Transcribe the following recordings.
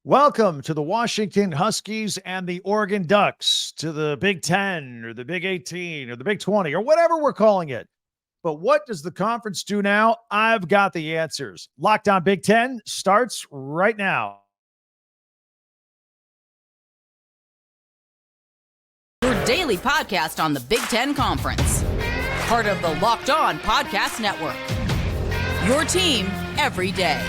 Welcome to the Washington Huskies and the Oregon Ducks, to the Big 10 or the Big 18 or the Big 20 or whatever we're calling it. But what does the conference do now? I've got the answers. Locked On Big 10 starts right now. Your daily podcast on the Big 10 Conference. Part of the Locked On Podcast Network. Your team every day.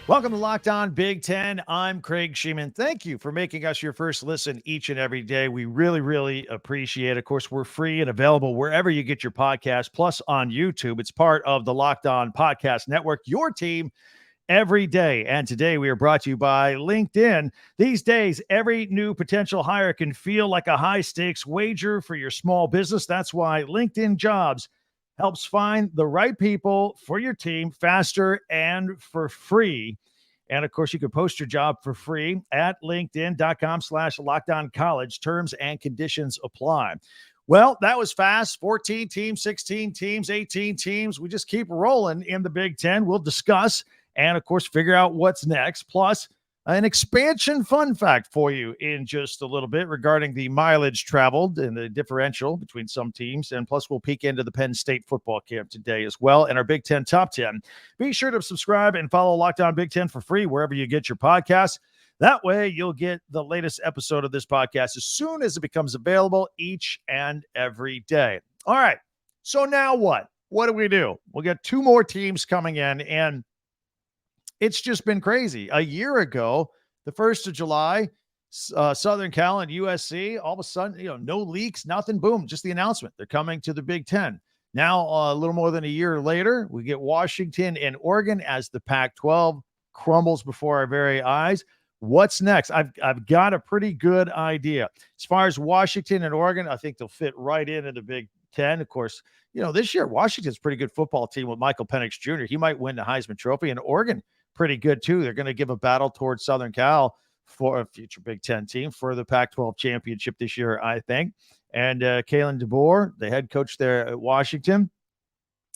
Welcome to Locked On Big 10. I'm Craig Sheeman. Thank you for making us your first listen each and every day. We really appreciate it. Of course, we're free and available wherever you get your podcast, plus on YouTube. It's part of the Locked On Podcast Network, your team every day. And today we are brought to you by LinkedIn. These days, every new potential hire can feel like a high-stakes wager for your small business. That's why LinkedIn Jobs helps find the right people for your team faster and for free. And of course, you can post your job for free at linkedin.com/LockedOnCollege. Terms and conditions apply. Well, that was fast. 14 teams, 16 teams, 18 teams. We just keep rolling in the Big 10. We'll discuss and, of course, figure out what's next. Plus, an expansion fun fact for you in just a little bit regarding the mileage traveled and the differential between some teams. And plus, we'll peek into the Penn State football camp today as well and our Big 10 Top 10. Be sure to subscribe and follow Locked On Big 10 for free wherever you get your podcasts. That way, you'll get the latest episode of this podcast as soon as it becomes available each and every day. All right, so now what? What do? We'll get two more teams coming in, and it's just been crazy. A year ago, the 1st of July, Southern Cal and USC, all of a sudden, no leaks, nothing, boom, just the announcement. They're coming to the Big 10. Now, a little more than a year later, we get Washington and Oregon as the Pac-12 crumbles before our very eyes. What's next? I've got a pretty good idea. As far as Washington and Oregon, I think they'll fit right into the Big 10. Of course, this year, Washington's a pretty good football team with Michael Penix Jr. He might win the Heisman Trophy, and Oregon pretty good too. They're going to give a battle towards Southern Cal for a future Big 10 team for the Pac-12 championship this year, I think. And Kalen DeBoer, the head coach there at Washington,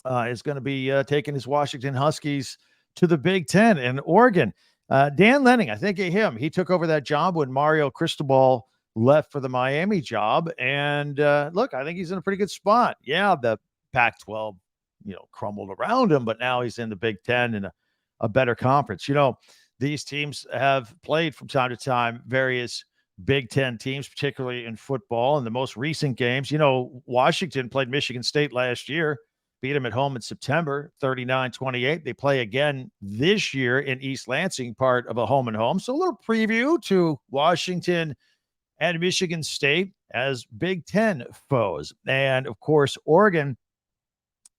is going to be taking his Washington Huskies to the Big 10. And Oregon, Dan Lanning, I think of him. He took over that job when Mario Cristobal left for the Miami job. And look, I think he's in a pretty good spot. Yeah, the Pac-12, crumbled around him, but now he's in the Big 10 and a better conference. These teams have played from time to time various Big 10 teams, particularly in football. In the most recent games, Washington played Michigan State last year, beat them at home in September, 39-28. They play again this year in East Lansing, part of a home and home. So a little preview to Washington and Michigan State as Big 10 foes. And of course, Oregon,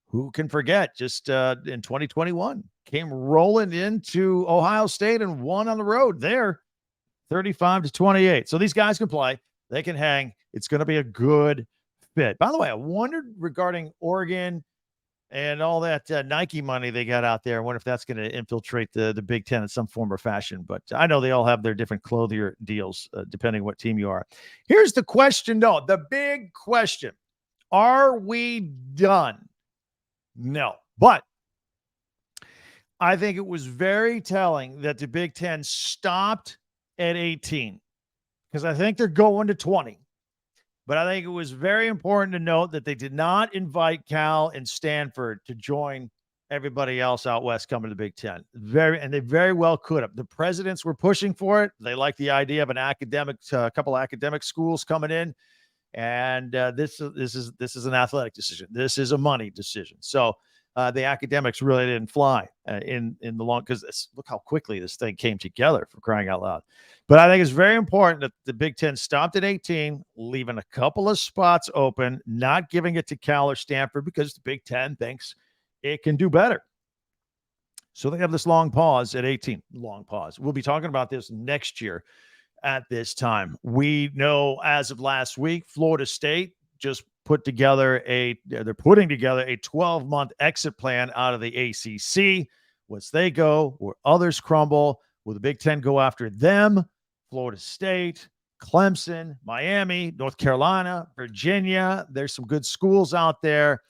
who can forget, just in 2021, came rolling into Ohio State and won on the road there, 35-28. So these guys can play. They can hang. It's going to be a good fit. By the way, I wondered regarding Oregon and all that Nike money they got out there. I wonder if that's going to infiltrate the Big 10 in some form or fashion. But I know they all have their different clothier deals, depending what team you are. Here's the question, though. The big question. Are we done? No. But I think it was very telling that the Big 10 stopped at 18 because I think they're going to 20. But I think it was very important to note that they did not invite Cal and Stanford to join everybody else out west coming to the Big 10. And they very well could have. The presidents were pushing for it. They like the idea of an couple academic schools coming in. And this is an athletic decision. This is a money decision. So the academics really didn't fly in the long, because look how quickly this thing came together, for crying out loud. But I think it's very important that the Big 10 stopped at 18, leaving a couple of spots open, not giving it to Cal or Stanford because the Big 10 thinks it can do better. So they have this long pause at 18. Long pause. We'll be talking about this next year at this time. We know as of last week, Florida State just they're putting together a 12-month exit plan out of the ACC. Once they go, where others crumble, will the Big Ten go after them? Florida State, Clemson, Miami, North Carolina, Virginia. There's some good schools out there.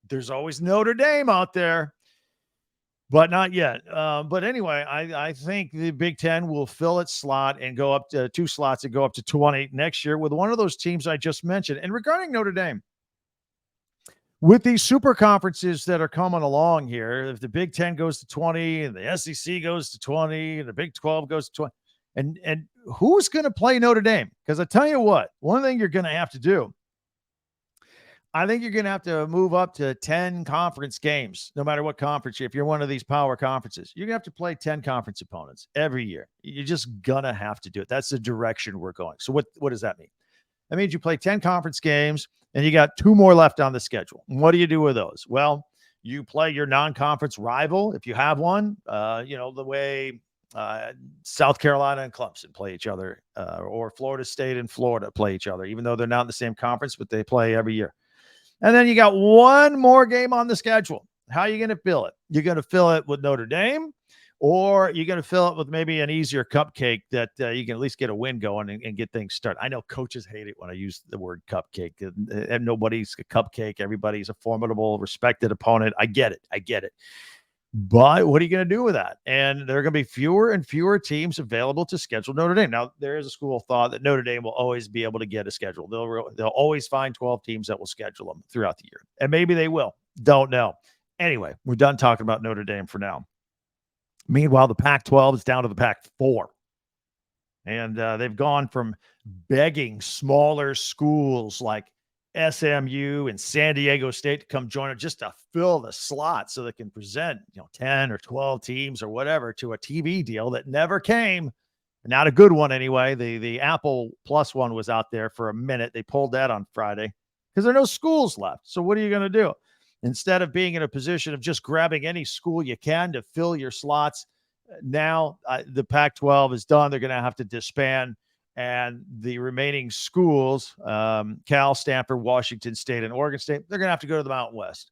There's always Notre Dame out there, but not yet. But anyway, I think the Big Ten will fill its slot and go up to 2 slots and go up to 20 next year with one of those teams I just mentioned. And regarding Notre Dame, with these super conferences that are coming along here, if the Big Ten goes to 20 and the SEC goes to 20 and the Big 12 goes to 20, and who's going to play Notre Dame? Because I tell you what, one thing you're going to have to do, I think you're going to have to move up to 10 conference games, no matter what conference. If you're one of these power conferences, you're going to have to play 10 conference opponents every year. You're just going to have to do it. That's the direction we're going. So what does that mean? That means you play 10 conference games and you got 2 more left on the schedule. What do you do with those? Well, you play your non-conference rival, if you have one, the way South Carolina and Clemson play each other, or Florida State and Florida play each other, even though they're not in the same conference, but they play every year. And then you got 1 more game on the schedule. How are you going to fill it? You're going to fill it with Notre Dame, or you're going to fill it with maybe an easier cupcake that you can at least get a win going and get things started. I know coaches hate it when I use the word cupcake. And nobody's a cupcake. Everybody's a formidable, respected opponent. I get it. But what are you going to do with that? And there are going to be fewer and fewer teams available to schedule Notre Dame. Now, there is a school of thought that Notre Dame will always be able to get a schedule. They'll always find 12 teams that will schedule them throughout the year. And maybe they will. Don't know. Anyway, we're done talking about Notre Dame for now. Meanwhile, the Pac-12 is down to the Pac-4. And they've gone from begging smaller schools like SMU and San Diego State to come join it just to fill the slot so they can present 10 or 12 teams or whatever to a TV deal that never came. Not a good one anyway. The Apple Plus one was out there for a minute. They pulled that on Friday because there are no schools left. So what are you going to do? Instead of being in a position of just grabbing any school you can to fill your slots, now the Pac-12 is done. They're going to have to disband. And the remaining schools, Cal, Stanford, Washington State, and Oregon State, they're going to have to go to the Mountain West.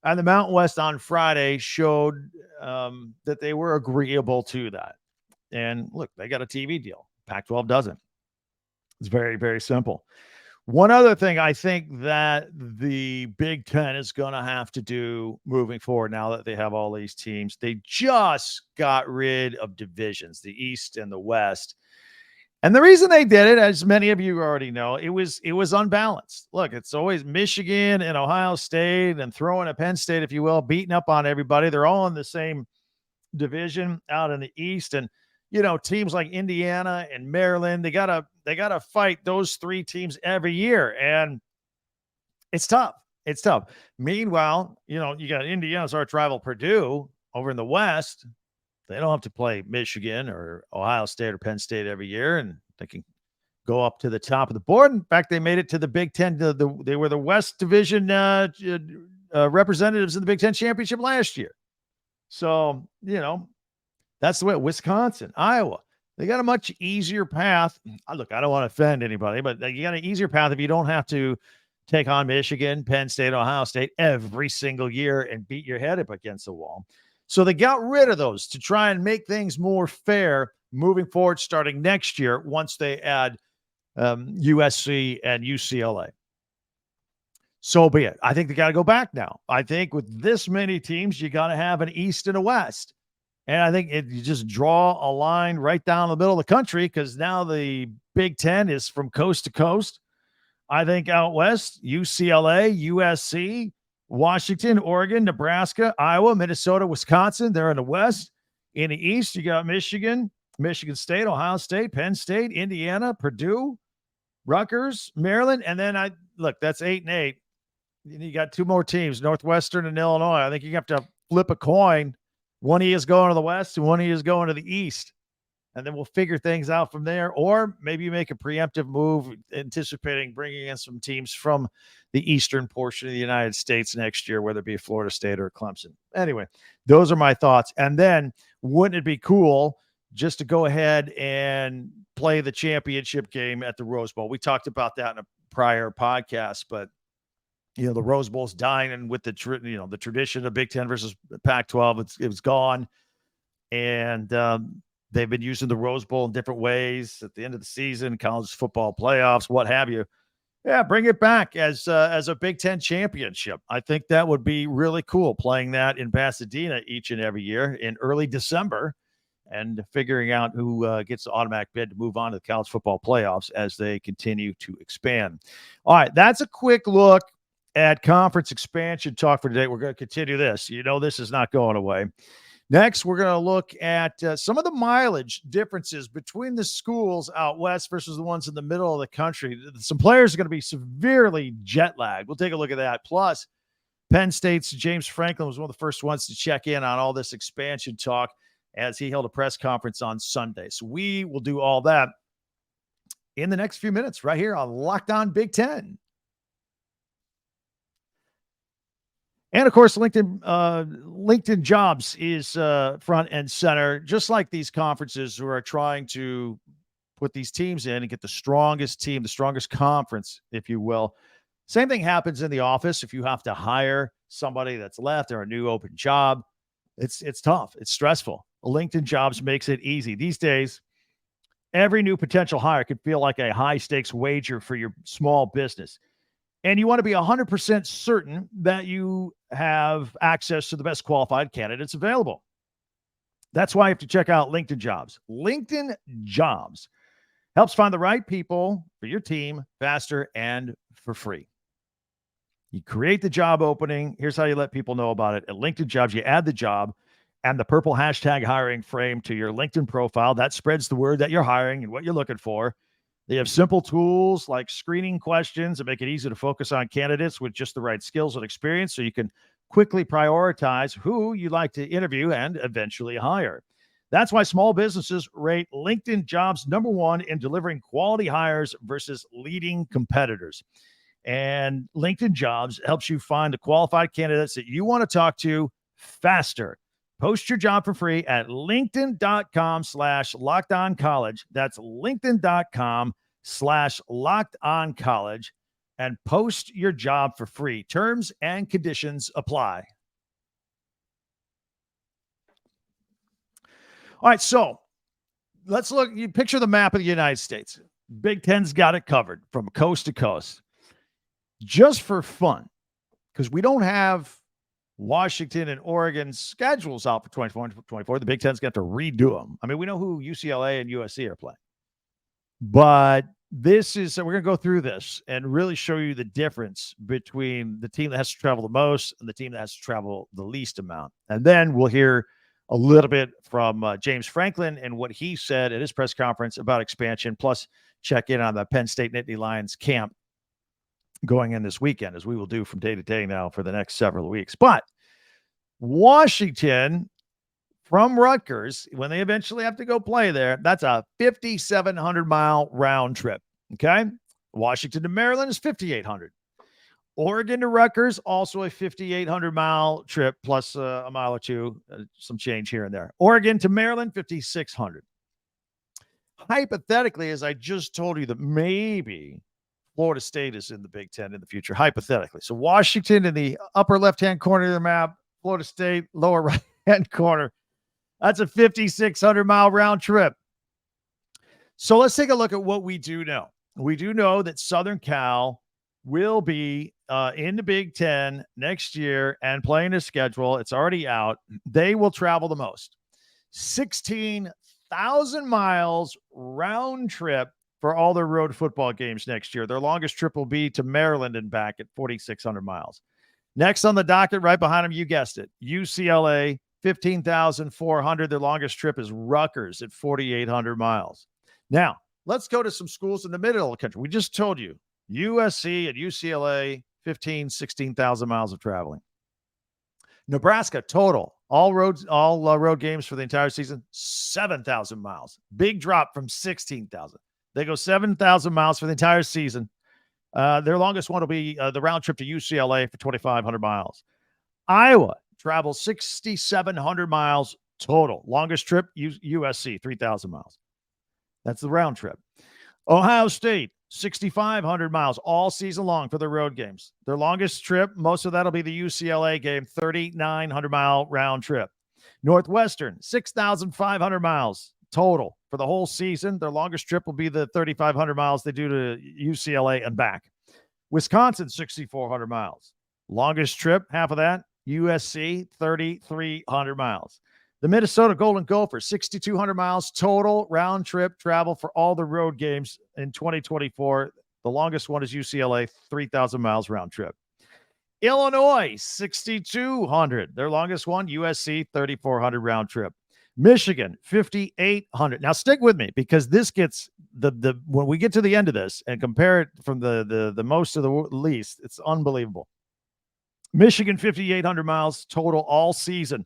And the Mountain West on Friday showed that they were agreeable to that. And look, they got a TV deal. Pac-12 doesn't. It's very, very simple. One other thing I think that the Big Ten is going to have to do moving forward now that they have all these teams, they just got rid of divisions, the East and the West. And the reason they did it, as many of you already know, it was unbalanced. Look, it's always Michigan and Ohio State and throwing a Penn State, if you will, beating up on everybody. They're all in the same division out in the East. And, teams like Indiana and Maryland, they gotta fight those 3 teams every year. And it's tough. Meanwhile, you got Indiana's arch rival Purdue over in the West. They don't have to play Michigan or Ohio State or Penn State every year, and they can go up to the top of the board. In fact, they made it to the Big Ten. They were the West Division representatives in the Big Ten championship last year. So, that's the way. Wisconsin, Iowa, they got a much easier path. Look, I don't want to offend anybody, but you got an easier path if you don't have to take on Michigan, Penn State, Ohio State every single year and beat your head up against the wall. So they got rid of those to try and make things more fair moving forward starting next year once they add USC and UCLA. So be it. I think they got to go back now. I think with this many teams, you got to have an East and a West. And I think you just draw a line right down the middle of the country because now the Big Ten is from coast to coast. I think out West, UCLA, USC, Washington, Oregon, Nebraska, Iowa, Minnesota, Wisconsin, they're in the West. In the East, you got Michigan, Michigan State, Ohio State, Penn State, Indiana, Purdue, Rutgers, Maryland. And then that's 8 and 8. You got 2 more teams, Northwestern and Illinois. I think you have to flip a coin. One of you is going to the West and one of you is going to the East. And then we'll figure things out from there. Or maybe you make a preemptive move anticipating bringing in some teams from the eastern portion of the United States next year, whether it be Florida State or Clemson. Anyway, those are my thoughts. And then wouldn't it be cool just to go ahead and play the championship game at the Rose Bowl? We talked about that in a prior podcast, but the Rose Bowl's dying, and with the tradition of Big Ten versus Pac-12, it was gone. And They've been using the Rose Bowl in different ways at the end of the season, college football playoffs, what have you. Yeah, bring it back as a Big Ten championship. I think that would be really cool, playing that in Pasadena each and every year in early December and figuring out who gets the automatic bid to move on to the college football playoffs as they continue to expand. All right, that's a quick look at conference expansion talk for today. We're going to continue this. You know, this is not going away. Next, we're going to look at some of the mileage differences between the schools out west versus the ones in the middle of the country. Some players are going to be severely jet lagged. We'll take a look at that. Plus, Penn State's James Franklin was one of the first ones to check in on all this expansion talk as he held a press conference on Sunday. So we will do all that in the next few minutes right here on Locked On Big Ten. And of course, LinkedIn Jobs is front and center, just like these conferences who are trying to put these teams in and get the strongest team, the strongest conference, if you will. Same thing happens in the office. If you have to hire somebody that's left or a new open job, it's tough. It's stressful. LinkedIn Jobs makes it easy. These days, every new potential hire could feel like a high-stakes wager for your small business. And you want to be 100% certain that you have access to the best qualified candidates available. That's why you have to check out LinkedIn Jobs. LinkedIn Jobs helps find the right people for your team faster and for free. You create the job opening. Here's how you let people know about it. At LinkedIn Jobs, you add the job and the purple hashtag hiring frame to your LinkedIn profile. That spreads the word that you're hiring and what you're looking for. They have simple tools like screening questions that make it easy to focus on candidates with just the right skills and experience so you can quickly prioritize who you'd like to interview and eventually hire. That's why small businesses rate LinkedIn Jobs #1 in delivering quality hires versus leading competitors. And LinkedIn Jobs helps you find the qualified candidates that you want to talk to faster. Post your job for free at linkedin.com/lockedoncollege. That's linkedin.com/lockedoncollege and post your job for free. Terms and conditions apply. All right, so let's look. You picture the map of the United States. Big Ten's got it covered from coast to coast. Just for fun, because we don't have Washington and Oregon's schedules out for 24. The Big Ten's got to redo them. I mean, we know who UCLA and USC are playing. But this is, so we're going to go through this and really show you the difference between the team that has to travel the most and the team that has to travel the least amount. And then we'll hear a little bit from James Franklin and what he said at his press conference about expansion, plus check in on the Penn State Nittany Lions camp going in this weekend, as we will do from day to day now for the next several weeks. But Washington from Rutgers, when they eventually have to go play there, that's a 5,700-mile round trip, okay? Washington to Maryland is 5,800. Oregon to Rutgers, also a 5,800-mile trip, plus a mile or two, some change here and there. Oregon to Maryland, 5,600. Hypothetically, as I just told you, that maybe Florida State is in the Big Ten in the future, hypothetically. So Washington in the upper left-hand corner of the map, Florida State, lower right-hand corner. That's a 5,600-mile round trip. So let's take a look at what we do know. We do know that Southern Cal will be in the Big Ten next year and playing a schedule. It's already out. They will travel the most. 16,000 miles round trip for all their road football games next year. Their longest trip will be to Maryland and back at 4,600 miles. Next on the docket, right behind them, you guessed it, UCLA, 15,400. Their longest trip is Rutgers at 4,800 miles. Now, let's go to some schools in the middle of the country. We just told you, USC and UCLA, 16,000 miles of traveling. Nebraska, total, all road games for the entire season, 7,000 miles. Big drop from 16,000. They go 7,000 miles for the entire season. Their longest one will be the round trip to UCLA for 2,500 miles. Iowa travels 6,700 miles total. Longest trip, USC, 3,000 miles. That's the round trip. Ohio State, 6,500 miles all season long for their road games. Their longest trip, most of that will be the UCLA game, 3,900-mile round trip. Northwestern, 6,500 miles total for the whole season. Their longest trip will be the 3,500 miles they do to UCLA and back. Wisconsin, 6,400 miles. Longest trip, half of that, USC, 3,300 miles. The Minnesota Golden Gophers, 6,200 miles total round trip travel for all the road games in 2024. The longest one is UCLA, 3,000 miles round trip. Illinois, 6,200. Their longest one, USC, 3,400 round trip. Michigan, 5,800. Now stick with me because this gets the when we get to the end of this and compare it from the most to the least, it's unbelievable. Michigan, 5,800 miles total all season.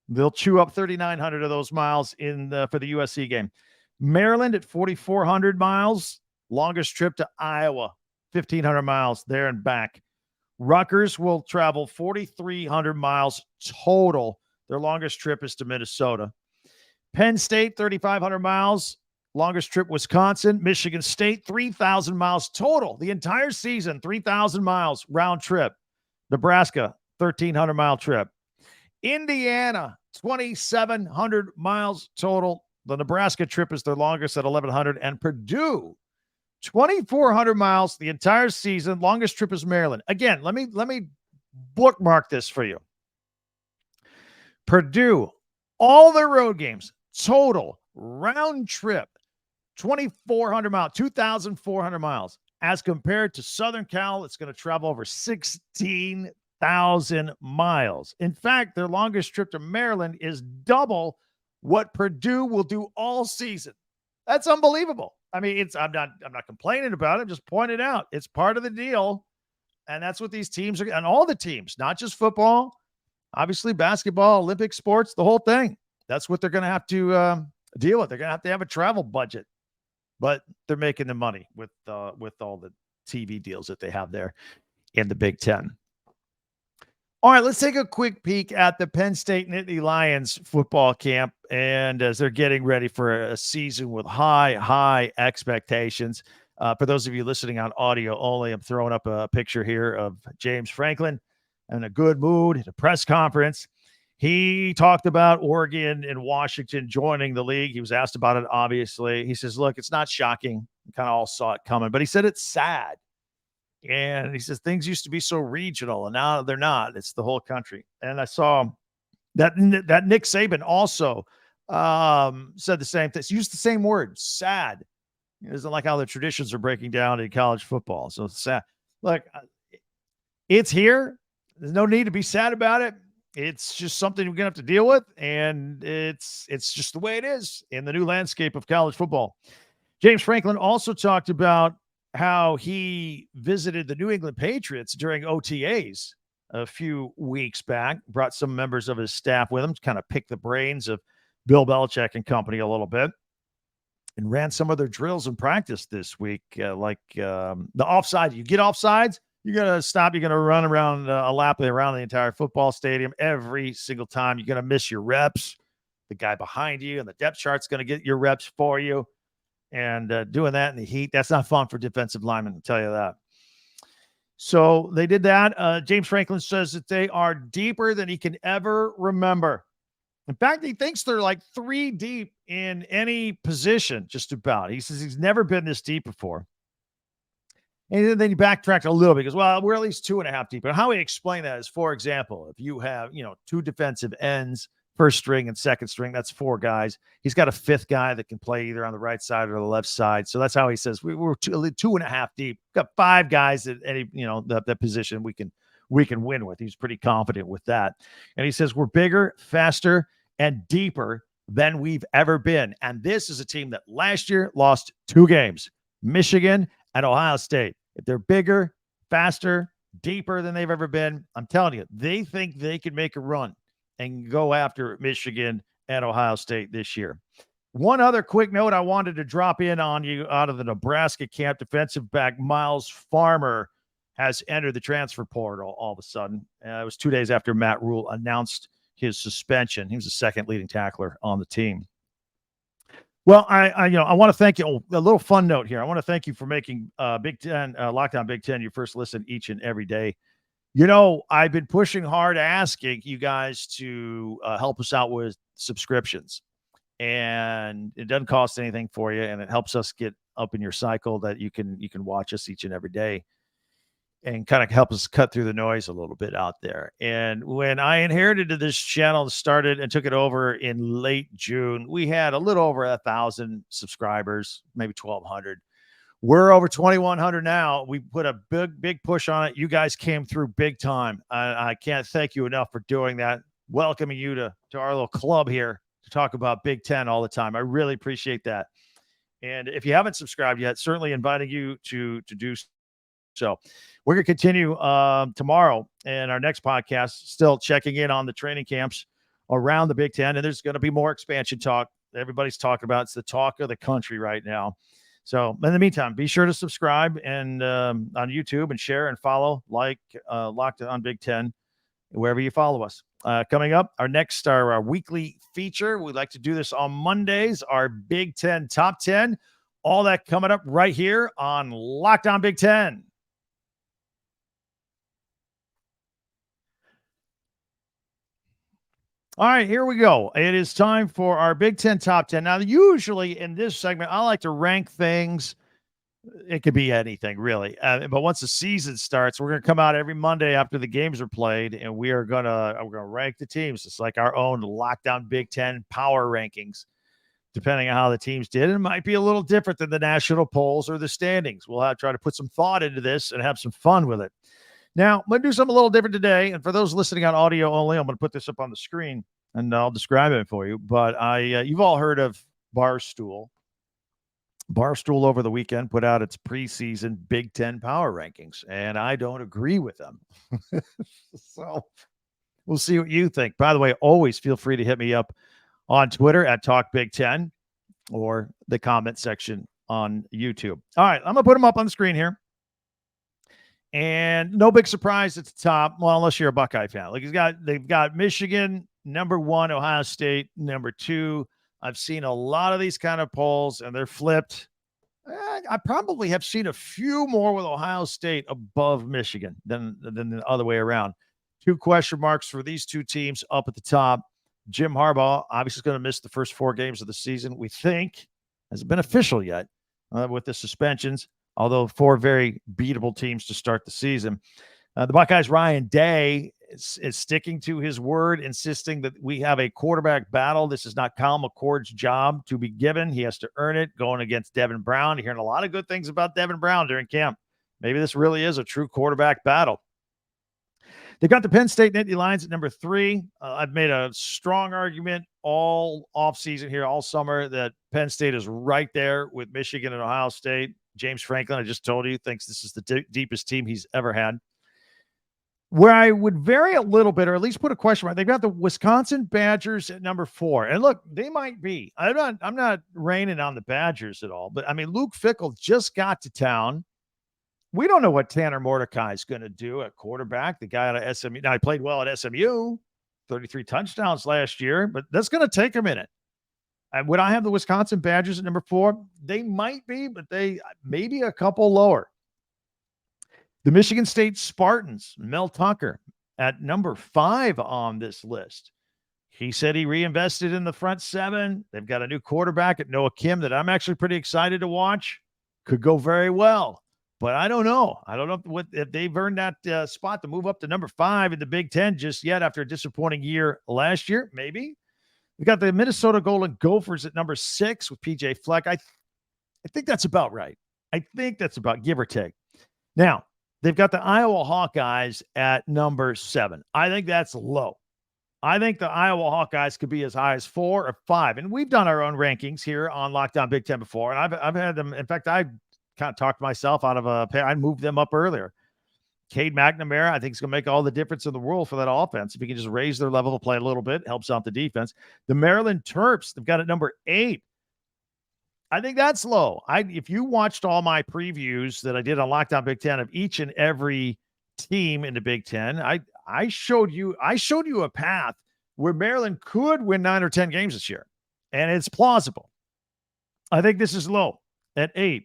They'll chew up 3,900 of those miles for the USC game. Maryland at 4,400 miles, longest trip to Iowa, 1,500 miles there and back. Rutgers will travel 4,300 miles total. Their longest trip is to Minnesota. Penn State, 3,500 miles. Longest trip, Wisconsin. Michigan State, 3,000 miles total. The entire season, 3,000 miles round trip. Nebraska, 1,300-mile trip. Indiana, 2,700 miles total. The Nebraska trip is their longest at 1,100. And Purdue, 2,400 miles the entire season. Longest trip is Maryland. Again, let me bookmark this for you. Purdue, all their road games, total round trip, 2,400 miles, 2,400 miles. As compared to Southern Cal, it's going to travel over 16,000 miles. In fact, their longest trip to Maryland is double what Purdue will do all season. That's unbelievable. I mean, I'm not complaining about it. I'm just pointing out it's part of the deal. And that's what these teams are, and all the teams, not just football, obviously basketball, Olympic sports, the whole thing. That's what they're going to have to deal with. They're going to have a travel budget, but they're making the money with all the TV deals that they have there in the Big Ten. All right, let's take a quick peek at the Penn State Nittany Lions football camp, and as they're getting ready for a season with high expectations. For those of you listening on audio only, I'm throwing up a picture here of James Franklin in a good mood at a press conference. He talked about Oregon and Washington joining the league. He was asked about it, obviously. He says, look, it's not shocking. We kind of all saw it coming, but he said it's sad. And he says things used to be so regional, and now they're not. It's the whole country. And I saw that Nick Saban also said the same thing. Used the same word, sad. It doesn't like how the traditions are breaking down in college football. So it's sad. Look, it's here. There's no need to be sad about it. It's just something we're going to have to deal with, and it's just the way it is in the new landscape of college football. James Franklin also talked about how he visited the New England Patriots during OTAs a few weeks back, brought some members of his staff with him to kind of pick the brains of Bill Belichick and company a little bit, and ran some of their drills in practice this week, like the offside. You get offsides, you're going to stop. You're going to run around a lap around the entire football stadium every single time. You're going to miss your reps. The guy behind you and the depth chart's going to get your reps for you. And doing that in the heat, that's not fun for defensive linemen, I'll tell you that. So they did that. James Franklin says that they are deeper than he can ever remember. In fact, he thinks they're like 3 deep in any position, just about. He says he's never been this deep before. And then he backtracked a little bit because, well, we're at least 2.5 deep. And how he explained that is, for example, if you have, 2 defensive ends, first string and second string, that's 4 guys. He's got a 5th guy that can play either on the right side or the left side. So that's how he says we're 2.5 deep. Got 5 guys at any, that position we can win with. He's pretty confident with that. And he says we're bigger, faster, and deeper than we've ever been. And this is a team that last year lost 2 games, Michigan and Ohio State. If they're bigger, faster, deeper than they've ever been, I'm telling you, they think they can make a run and go after Michigan and Ohio State this year. One other quick note I wanted to drop in on you out of the Nebraska camp. Defensive back Miles Farmer has entered the transfer portal all of a sudden. It was 2 days after Matt Rule announced his suspension. He was the second leading tackler on the team. Well, I want to thank you. A little fun note here. I want to thank you for making Big Ten, Lockdown Big Ten, your first listen each and every day. I've been pushing hard, asking you guys to help us out with subscriptions. and it doesn't cost anything for you, and it helps us get up in your cycle that you can watch us each and every day and kind of help us cut through the noise a little bit out there. And when I inherited this channel, started and took it over in late June, we had a little over 1,000 subscribers, maybe 1,200. We're over 2,100 now. We put a big push on it. You guys came through big time. I can't thank you enough for doing that. Welcoming you to our little club here to talk about Big Ten all the time. I really appreciate that. And if you haven't subscribed yet, certainly inviting you to do so. We're going to continue tomorrow in our next podcast, still checking in on the training camps around the Big Ten. And there's going to be more expansion talk. Everybody's talking about it's the talk of the country right now. So in the meantime, be sure to subscribe and on YouTube and share and follow, Locked On Big Ten, wherever you follow us. Coming up, our weekly feature. We like to do this on Mondays, our Big Ten Top 10. All that coming up right here on Locked On Big Ten. All right, here we go. It is time for our Big Ten Top 10. Now, usually in this segment, I like to rank things. It could be anything, really. But once the season starts, we're going to come out every Monday after the games are played, and we're going to rank the teams. It's like our own Lockdown Big Ten power rankings, depending on how the teams did. It might be a little different than the national polls or the standings. We'll try to put some thought into this and have some fun with it. Now, I'm going to do something a little different today. And for those listening on audio only, I'm going to put this up on the screen and I'll describe it for you. But you've all heard of Barstool. Barstool over the weekend put out its preseason Big Ten power rankings, and I don't agree with them. So we'll see what you think. By the way, always feel free to hit me up on Twitter at Talk Big Ten or the comment section on YouTube. All right, I'm going to put them up on the screen here. And no big surprise at the top. Well, unless you're a Buckeye fan. They've got Michigan, number 1, Ohio State, number 2. I've seen a lot of these kind of polls, and they're flipped. I probably have seen a few more with Ohio State above Michigan than the other way around. 2 question marks for these 2 teams up at the top. Jim Harbaugh obviously is going to miss the first 4 games of the season, we think. Hasn't been official yet with the suspensions, although 4 very beatable teams to start the season. The Buckeyes' Ryan Day is sticking to his word, insisting that we have a quarterback battle. This is not Kyle McCord's job to be given. He has to earn it, going against Devin Brown. You're hearing a lot of good things about Devin Brown during camp. Maybe this really is a true quarterback battle. They got the Penn State Nittany Lions at number 3. I've made a strong argument all offseason here, all summer, that Penn State is right there with Michigan and Ohio State. James Franklin, I just told you, thinks this is the deepest team he's ever had. Where I would vary a little bit, or at least put a question mark, they've got the Wisconsin Badgers at number 4. And look, they might be. I'm not raining on the Badgers at all. But, I mean, Luke Fickell just got to town. We don't know what Tanner Mordecai is going to do at quarterback, the guy out of SMU. Now, he played well at SMU, 33 touchdowns last year, but that's going to take a minute. And would I have the Wisconsin Badgers at number 4? They might be, but they maybe a couple lower. The Michigan State Spartans, Mel Tucker, at number 5 on this list. He said he reinvested in the front 7. They've got a new quarterback at Noah Kim that I'm actually pretty excited to watch. Could go very well, but I don't know. I don't know if they've earned that spot to move up to number 5 in the Big Ten just yet after a disappointing year last year. Maybe. We got the Minnesota Golden Gophers at number 6 with PJ Fleck. I think that's about right. I think that's about give or take. Now, they've got the Iowa Hawkeyes at number 7. I think that's low. I think the Iowa Hawkeyes could be as high as 4 or 5. And we've done our own rankings here on Lockdown Big Ten before. And I've had them. In fact, I kind of talked myself out of I moved them up earlier. Cade McNamara, I think, is going to make all the difference in the world for that offense. If he can just raise their level of play a little bit, helps out the defense. The Maryland Terps, they've got it number 8. I think that's low. If you watched all my previews that I did on Lockdown Big Ten of each and every team in the Big Ten, I showed you a path where Maryland could win 9 or 10 games this year, and it's plausible. I think this is low at 8.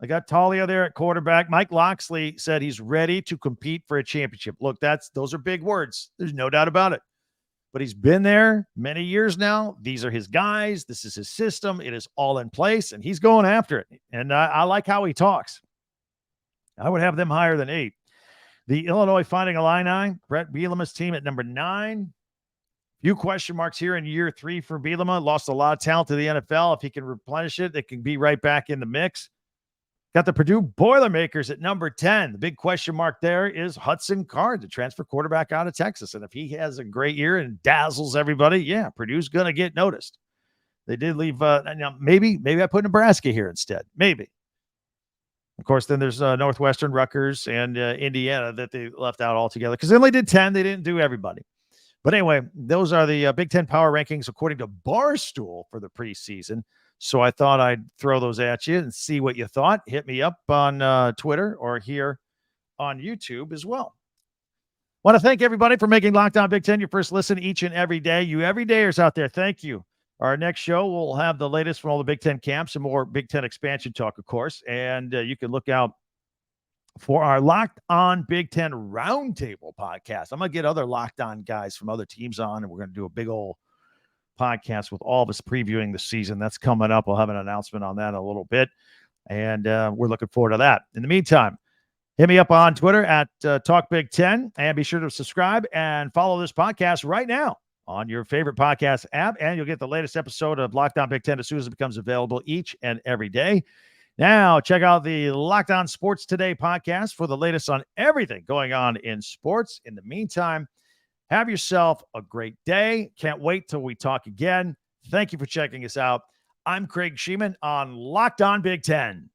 I got Talia there at quarterback. Mike Loxley said he's ready to compete for a championship. Look, those are big words. There's no doubt about it. but he's been there many years now. These are his guys. This is his system. It is all in place, and he's going after it. And I like how he talks. I would have them higher than 8. The Illinois Fighting Illini, Brett Bielema's team at number 9. Few question marks here in year 3 for Bielema. Lost a lot of talent to the NFL. If he can replenish it, it can be right back in the mix. Got the Purdue Boilermakers at number 10. The big question mark there is Hudson Card, the transfer quarterback out of Texas. And if he has a great year and dazzles everybody, yeah, Purdue's going to get noticed. They did leave. Maybe I put Nebraska here instead. Maybe. Of course, then there's Northwestern, Rutgers, and Indiana that they left out altogether because they only did 10. They didn't do everybody. But anyway, those are the Big Ten power rankings according to Barstool for the preseason. So I thought I'd throw those at you and see what you thought. Hit me up on Twitter or here on YouTube as well. Want to thank everybody for making Locked On Big Ten your first listen each and every day. You everydayers out there, thank you. Our next show will have the latest from all the Big Ten camps and more Big Ten expansion talk, of course. And you can look out for our Locked On Big Ten Roundtable podcast. I'm going to get other Locked On guys from other teams on, and we're going to do a big old podcast with all of us previewing the season. That's coming up. We'll have an announcement on that in a little bit, and we're looking forward to that. In the meantime, hit me up on Twitter at Talk Big Ten, and be sure to subscribe and follow this podcast right now on your favorite podcast app, and you'll get the latest episode of Locked On Big Ten as soon as it becomes available each and every day. Now, check out the Locked On Sports Today podcast for the latest on everything going on in sports. In the meantime, have yourself a great day. Can't wait till we talk again. Thank you for checking us out. I'm Craig Sheeman on Locked On Big Ten.